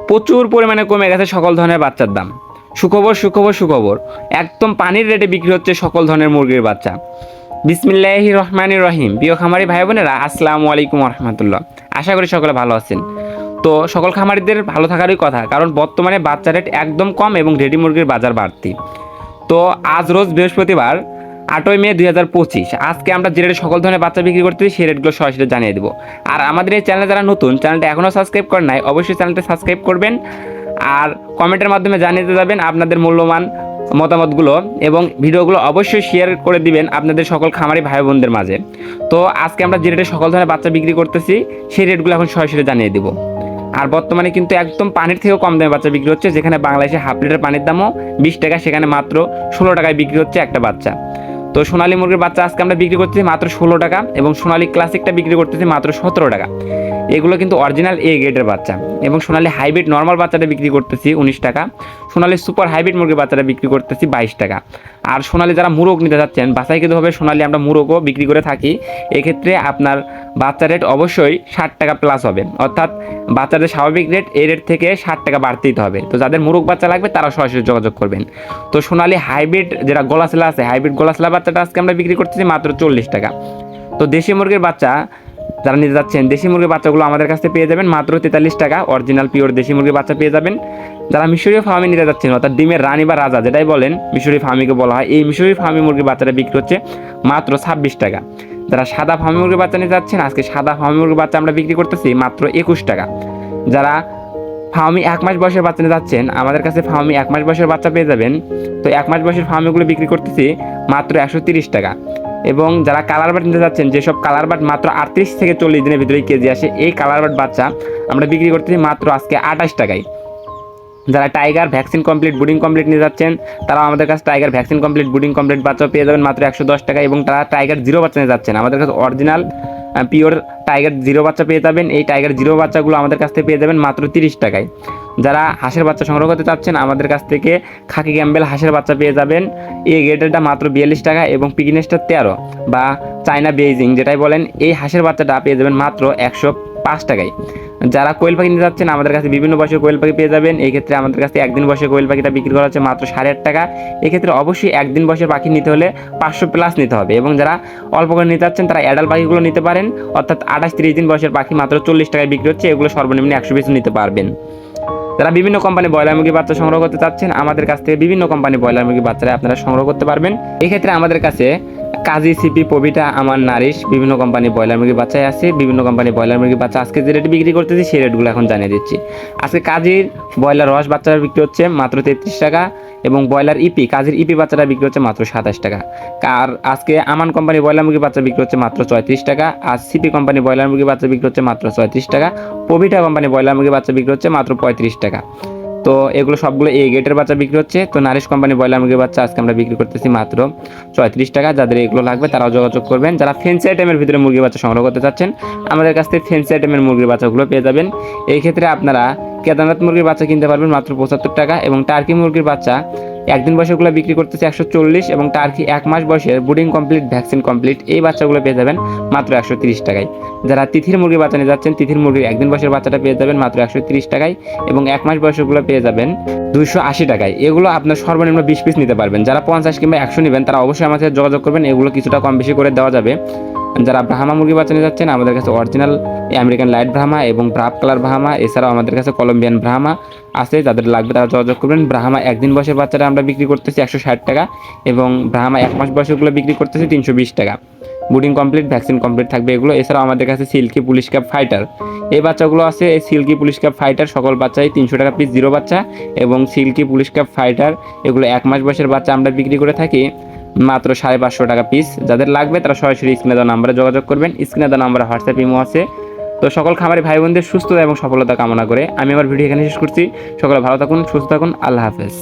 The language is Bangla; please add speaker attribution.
Speaker 1: প্রচুর পরিমাণে কমে গেছে সকল ধরনের বাচ্চার দাম। সুখবর সুখবর সুখবর, একদম পানির রেটে বিক্রি হচ্ছে সকল ধরনের মুরগির বাচ্চা। বিসমিল্লাহির রহমানির রহিম। প্রিয় খামারি ভাই বোনেরা, আসসালামু আলাইকুম রহমতুল্লাহ। আশা করি সকলে ভালো আছেন। তো সকল খামারিদের ভালো থাকারই কথা, কারণ বর্তমানে বাচ্চা রেট একদম কম এবং রেডি মুরগির বাজার বাড়তি। তো আজ রোজ বৃহস্পতিবার 8ই মে 2025, আজকে আমরা যে রেটে সকল ধরনের বাচ্চা বিক্রি করতেছি সেই রেটগুলো সরাসরি জানিয়ে দেবো। আর আমাদের এই চ্যানেলে যারা নতুন, চ্যানেলটা এখনও সাবস্ক্রাইব করেন নাই, অবশ্যই চ্যানেলটা সাবস্ক্রাইব করবেন আর কমেন্টের মাধ্যমে জানিয়ে যাবেন আপনাদের মূল্যবান মতামতগুলো, এবং ভিডিওগুলো অবশ্যই শেয়ার করে দিবেন আপনাদের সকল খামারি ভাই বোনদের মাঝে। তো আজকে আমরা যে রেটে সকল ধরনের বাচ্চা বিক্রি করতেছি সেই রেটগুলো এখন সরাসরি জানিয়ে দেবো। আর বর্তমানে কিন্তু একদম পানির থেকেও কম দামে বাচ্চা বিক্রি হচ্ছে, যেখানে বাংলাদেশে হাফ লিটার পানির দামও 20 টাকা, সেখানে মাত্র 16 টাকায় বিক্রি হচ্ছে একটা বাচ্চা। তো সোনালী মুরগির বাচ্চা আজকে আমরা বিক্রি করতেছি মাত্র 16 টাকা, এবং সোনালী ক্লাসিকটা বিক্রি করতেছি মাত্র 17 টাকা। এগুলো কিন্তু অরিজিনাল এ গ্রেডের বাচ্চা। এবং সোনালী হাইব্রিড নর্মাল বাচ্চাটা বিক্রি করতেছি 19 টাকা, সোনালী সুপার হাইব্রিড মুরগির বাচ্চাটা বিক্রি করতেছি 22 টাকা। আর সোনালী যারা মুরগ নিতে যাচ্ছেন, বাছাইকৃতভাবে সোনালী আমরা মুরগও বিক্রি করে থাকি, এক্ষেত্রে আপনার বাচ্চা রেট অবশ্যই 60 টাকা প্লাস হবে, অর্থাৎ বাচ্চাদের স্বাভাবিক রেট এই রেট থেকে 60 টাকা বাড়তে দিতে হবে। তো যাদের মুরগ বাচ্চা লাগবে তারা সরাসরি যোগাযোগ করবেন। তো সোনালী হাইব্রিড যেটা গলাশলা আছে, হাইব্রিড গলাশলা বাচ্চাটা আজকে আমরা বিক্রি করতেছি মাত্র 40 টাকা। তো দেশি মুরগির বাচ্চা যারা নিতে যাচ্ছেন, দেশি মুরগির বাচ্চাগুলো আমাদের কাছে পেয়ে যাবেন মাত্র 43 টাকা, অরিজিনাল পিওর দেশি মুরগির বাচ্চা পেয়ে যাবেন। যারা মিশরীয় ফার্মে নিতে যাচ্ছেন, অর্থাৎ ডিমের রানী বা রাজা যেটাই বলেন, মিশরী ফার্মিকে বলা হয়, এই মিশরী ফার্মি মুরগির বাচ্চাটা বিক্রি হচ্ছে মাত্র 26 টাকা। যারা সাদা ফার্মি মুরগির বাচ্চা নিতে যাচ্ছেন, আজকে সাদা ফার্মি মুরগির বাচ্চা আমরা বিক্রি করতেছি মাত্র 21 টাকা। যারা ফার্মি 1 মাস বয়সের বাচ্চা নিতে যাচ্ছেন, আমাদের কাছে ফার্মি 1 মাস বয়সের বাচ্চা পেয়ে যাবেন। তো 1 মাস বয়সের ফার্মিগুলো বিক্রি করতেছি মাত্র 130 টাকা। এবং যারা কালার বাট নিতে যাচ্ছেন, যেসব কালার বাট মাত্র 38 থেকে 40 দিনের ভিতরেই কেজি আসে, এই কালার বাট বাচ্চা আমরা বিক্রি করতেছি মাত্র আজকে 28 টাকায়। যারা টাইগার ভ্যাকসিন কমপ্লিট বুডিং কমপ্লিট নিয়ে যাচ্ছেন, তারা আমাদের কাছে টাইগার ভ্যাকসিন কমপ্লিট বুডিং কমপ্লিট বাচ্চা পেয়ে যাবেন মাত্র 110 টাকা। এবং তারা টাইগার জিরো বাচ্চা নিয়ে যাচ্ছেন, আমাদের কাছে অরিজিনাল পিওর টাইগার জিরো বাচ্চা পেয়ে যাবেন। এই টাইগার জিরো বাচ্চাগুলো আমাদের কাছ থেকে পেয়ে যাবেন মাত্র 30 টাকায়। যারা হাঁসের বাচ্চা সংগ্রহ করতে চাচ্ছেন, আমাদের কাছ থেকে খাকি ক্যাম্বেল হাঁসের বাচ্চা পেয়ে যাবেন। এই গ্রেডেরটা মাত্র 42 টাকা, এবং পিকিনেসটা 13 বা চায়না বেইজিং যেটাই বলেন, এই হাঁসের বাচ্চাটা পেয়ে যাবেন মাত্র 105 টাকায়। যারা কোয়েল পাখি নিতে যাচ্ছেন, আমাদের কাছে বিভিন্ন বয়সের কোয়েল পাখি পেয়ে যাবেন। এই ক্ষেত্রে আমাদের কাছে একদিন বয়সের কোয়েল পাখিটা বিক্রি করা হচ্ছে মাত্র 8.5 টাকা। এক্ষেত্রে অবশ্যই একদিন বয়সের পাখি নিতে হলে 500 প্লাস নিতে হবে। এবং যারা অল্প করে নিতে যাচ্ছেন, তারা অ্যাডাল্ট পাখিগুলো নিতে পারেন, অর্থাৎ 28-30 দিন বয়সের পাখি মাত্র 40 টাকায় বিক্রি হচ্ছে। এগুলো সর্বনিম্ন 100 পিস নিতে পারবেন। যারা বিভিন্ন কোম্পানি ব্রয়লার মুরগির বাচ্চা সংগ্রহ করতে চাচ্ছেন, আমাদের কাছ থেকে বিভিন্ন কোম্পানি ব্রয়লার মুরগির বাচ্চারা আপনারা সংগ্রহ করতে পারবেন। এক্ষেত্রে আমাদের কাছে কাজী, সিপি, পবিটা, আমার নারিশ বিভিন্ন কোম্পানি ব্রয়লার মুরগির বাচ্চাই আছে। বিভিন্ন কোম্পানি ব্রয়লার মুরগির বাচ্চা আজকে যে রেটে বিক্রি করতেছি সেই রেটগুলো এখন জানিয়ে দিচ্ছি। আজকে কাজীর ব্রয়লার রস বাচ্চারা বিক্রি হচ্ছে মাত্র 33 টাকা, এবং ব্রয়লার ইপি, কাজীর ইপি বাচ্চাটা বিক্রি হচ্ছে মাত্র 27 টাকা। আর আজকে আমান কোম্পানি ব্রয়লার মুরগির বাচ্চা বিক্রি হচ্ছে মাত্র 34 টাকা। আর সিপি কোম্পানি ব্রয়লার মুরগির বাচ্চা বিক্রি হচ্ছে মাত্র 34 টাকা। পবিটা কোম্পানি ব্রয়লার মুরগির বাচ্চা বিক্রি হচ্ছে মাত্র 35 টাকা। তো এগুলো সবগুলো এই গেটের বাচ্চা বিক্রি হচ্ছে। তো নারিশ কোম্পানি ব্রয়লার মুরগির বাচ্চা আজকে আমরা বিক্রি করতেছি মাত্র 34 টাকা। যাদের এগুলো লাগবে তারাও যোগাযোগ করবেন। যারা ফেন্সি আইটেমের ভিতরে মুরগির বাচ্চা সংগ্রহ করতে চাচ্ছেন, আমাদের কাছ থেকে ফেন্সি আইটেমের মুরগির বাচ্চাগুলো পেয়ে যাবেন। এই ক্ষেত্রে আপনারা কেদারনাথ মুরগির বাচ্চা কিনতে পারবেন মাত্র 75 টাকা, এবং টার্কি মুরগির বাচ্চা একদিন বয়সেগুলো বিক্রি করতেছে 140, এবং টার্কি 1 মাস বয়সের বুডিং কমপ্লিট ভ্যাকসিন কমপ্লিট এই বাচ্চাগুলো পেয়ে যাবেন মাত্র 130 টাকায়। যারা তিথির মুরগির বাচ্চা নিয়ে যাচ্ছেন, তিথির মুরগির একদিন বয়সের বাচ্চাটা পেয়ে যাবেন মাত্র 130 টাকায়, এবং 1 মাস বয়সগুলো পেয়ে যাবেন 280 টাকায়। এগুলো আপনার সর্বনিম্ন 20 পিস নিতে পারবেন। যারা 50 কিংবা 100 নেবেন, তারা অবশ্যই আমাদের সাথে যোগাযোগ করবেন, এগুলো কিছুটা কম বেশি করে দেওয়া যাবে। যারা ব্রাহ্মা মুরগি বাচ্চা নিয়ে যাচ্ছেন, আমাদের কাছে অরিজিনাল আমেরিকান লাইট ব্রাহ্মা এবং ব্রাপ কালার ব্রাহ্মা, এছাড়াও আমাদের কাছে কলম্বিয়ান ব্রাহ্মা আছে। যাদের লাগবে তারা যোগাযোগ করবেন। ব্রাহ্মা একদিন বয়সের বাচ্চাটা আমরা বিক্রি করতেছি 160 টাকা, এবং ব্রাহ্মা 1 মাস বয়সগুলো বিক্রি করতেছি 320 টাকা। বুডিং কমপ্লিট ভ্যাকসিন কমপ্লিট থাকবে এগুলো। এছাড়াও আমাদের কাছে সিল্কি পুলিশ ক্যাপ ফাইটার এই বাচ্চাগুলো আছে। এই সিল্কি পুলিশ ক্যাপ ফাইটার সকল বাচ্চাই 300 টাকা পিস জিরো বাচ্চা, এবং সিল্কি পুলিশ ক্যাপ ফাইটার এগুলো 1 মাস বয়সের বাচ্চা আমরা বিক্রি করে থাকি মাত্র 550 টাকা পিস। যাদের লাগবে তারা সরাসরি স্ক্রিনে দেওয়া নাম্বারে যোগাযোগ করবেন। স্ক্রিনে দেওয়া নাম্বারে হোয়াটসঅ্যাপ ইমো আছে। তো সকল খামারি ভাই বোনদের সুস্থতা এবং সফলতা কামনা করে আমি আমার ভিডিও এখানে শেষ করছি। সকলে ভালো থাকুন, সুস্থ থাকুন, আল্লাহ হাফেজ।